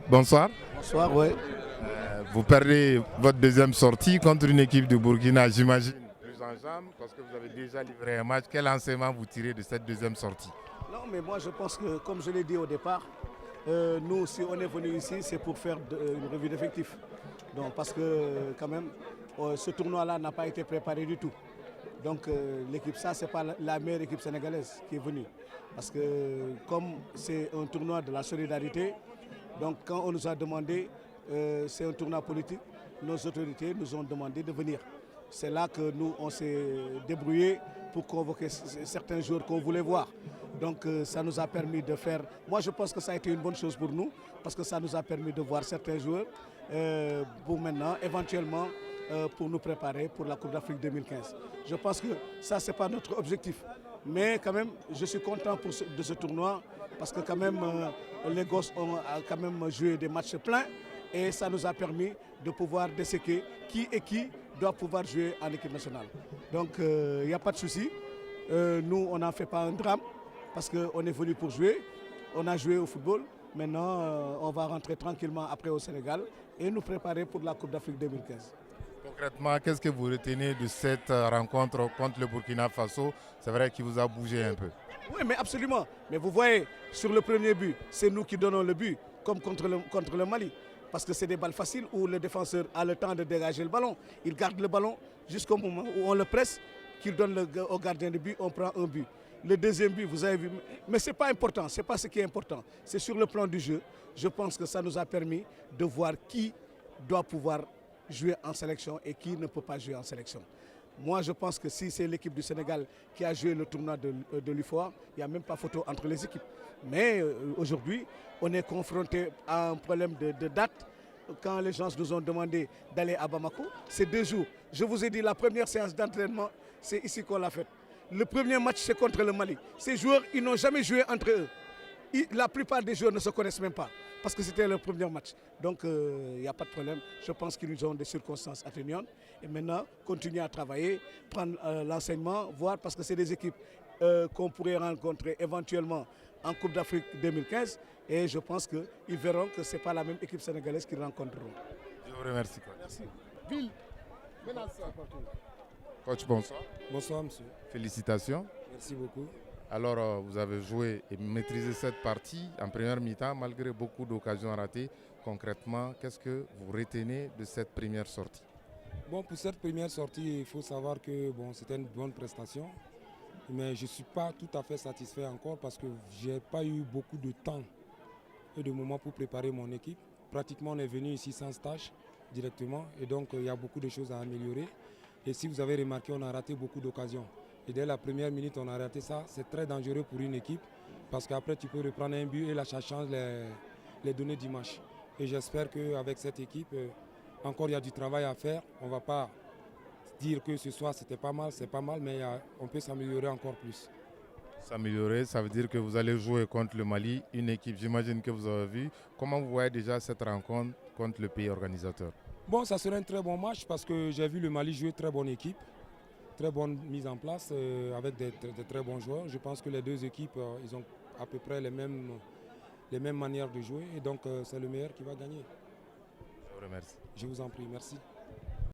Bonsoir. Bonsoir, oui. Vous perdez votre deuxième sortie contre une équipe de Burkina, j'imagine, plus en jambes, parce que vous avez déjà livré un match. Quel enseignement vous tirez de cette deuxième sortie? Non, mais moi je pense que, comme je l'ai dit au départ, nous, si on est venu ici, c'est pour faire une revue d'effectifs. Donc, parce que, quand même, ce tournoi-là n'a pas été préparé du tout. Donc, l'équipe, ça, c'est pas la meilleure équipe sénégalaise qui est venue. Parce que, comme c'est un tournoi de la solidarité, donc quand on nous a demandé, c'est un tournoi politique, nos autorités nous ont demandé de venir. C'est là que nous, on s'est débrouillés pour convoquer certains joueurs qu'on voulait voir. Donc ça nous a permis de faire... Moi, je pense que ça a été une bonne chose pour nous, parce que ça nous a permis de voir certains joueurs pour maintenant, éventuellement, pour nous préparer pour la Coupe d'Afrique 2015. Je pense que ça, ce n'est pas notre objectif. Mais quand même, je suis content de ce tournoi, parce que quand même, les gosses ont quand même joué des matchs pleins, et ça nous a permis de pouvoir disséquer qui doit pouvoir jouer en équipe nationale. Donc il n'y a pas de souci. Nous, on n'en fait pas un drame parce qu'on est venu pour jouer. On a joué au football. Maintenant, on va rentrer tranquillement après au Sénégal et nous préparer pour la Coupe d'Afrique 2015. Concrètement, qu'est-ce que vous retenez de cette rencontre contre le Burkina Faso? C'est vrai qu'il vous a bougé un peu. Oui, mais absolument. Mais vous voyez, sur le premier but, c'est nous qui donnons le but, comme contre le Mali. Parce que c'est des balles faciles où le défenseur a le temps de dégager le ballon. Il garde le ballon jusqu'au moment où on le presse, qu'il donne au gardien de but, on prend un but. Le deuxième but, vous avez vu, mais ce n'est pas important, ce n'est pas ce qui est important. C'est sur le plan du jeu. Je pense que ça nous a permis de voir qui doit pouvoir jouer en sélection et qui ne peut pas jouer en sélection. Moi, je pense que si c'est l'équipe du Sénégal qui a joué le tournoi de l'UFOA, il n'y a même pas photo entre les équipes. Mais aujourd'hui, on est confronté à un problème de date. Quand les gens nous ont demandé d'aller à Bamako, c'est 2 jours. Je vous ai dit, la première séance d'entraînement, c'est ici qu'on l'a faite. Le premier match, c'est contre le Mali. Ces joueurs, ils n'ont jamais joué entre eux. La plupart des joueurs ne se connaissent même pas parce que c'était leur premier match. Donc, il n'y a pas de problème. Je pense qu'ils nous ont des circonstances atténuantes. Et maintenant, continuer à travailler, prendre l'enseignement, voir, parce que c'est des équipes qu'on pourrait rencontrer éventuellement en Coupe d'Afrique 2015. Et je pense qu'ils verront que ce n'est pas la même équipe sénégalaise qu'ils rencontreront. Je vous remercie, coach. Merci. Ville, Coach, bonsoir. Bonsoir, monsieur. Félicitations. Merci beaucoup. Alors, vous avez joué et maîtrisé cette partie en première mi-temps malgré beaucoup d'occasions ratées. Concrètement, qu'est-ce que vous retenez de cette première sortie? Bon, pour cette première sortie, il faut savoir que bon, c'était une bonne prestation. Mais je ne suis pas tout à fait satisfait encore parce que je n'ai pas eu beaucoup de temps et de moments pour préparer mon équipe. Pratiquement, on est venu ici sans stage directement et donc il y a beaucoup de choses à améliorer. Et si vous avez remarqué, on a raté beaucoup d'occasions. Et dès la première minute, on a raté ça. C'est très dangereux pour une équipe parce qu'après, tu peux reprendre un but et là, ça change les données du match. Et j'espère qu'avec cette équipe, encore il y a du travail à faire. On ne va pas dire que ce soir, c'était pas mal, c'est pas mal, mais on peut s'améliorer encore plus. S'améliorer, ça veut dire que vous allez jouer contre le Mali, une équipe, j'imagine que vous avez vu. Comment vous voyez déjà cette rencontre contre le pays organisateur? Bon, ça serait un très bon match parce que j'ai vu le Mali jouer très bonne équipe. Très bonne mise en place avec de très bons joueurs. Je pense que les deux équipes, ils ont à peu près les mêmes manières de jouer et donc c'est le meilleur qui va gagner. Je vous remercie. Je vous en prie, merci.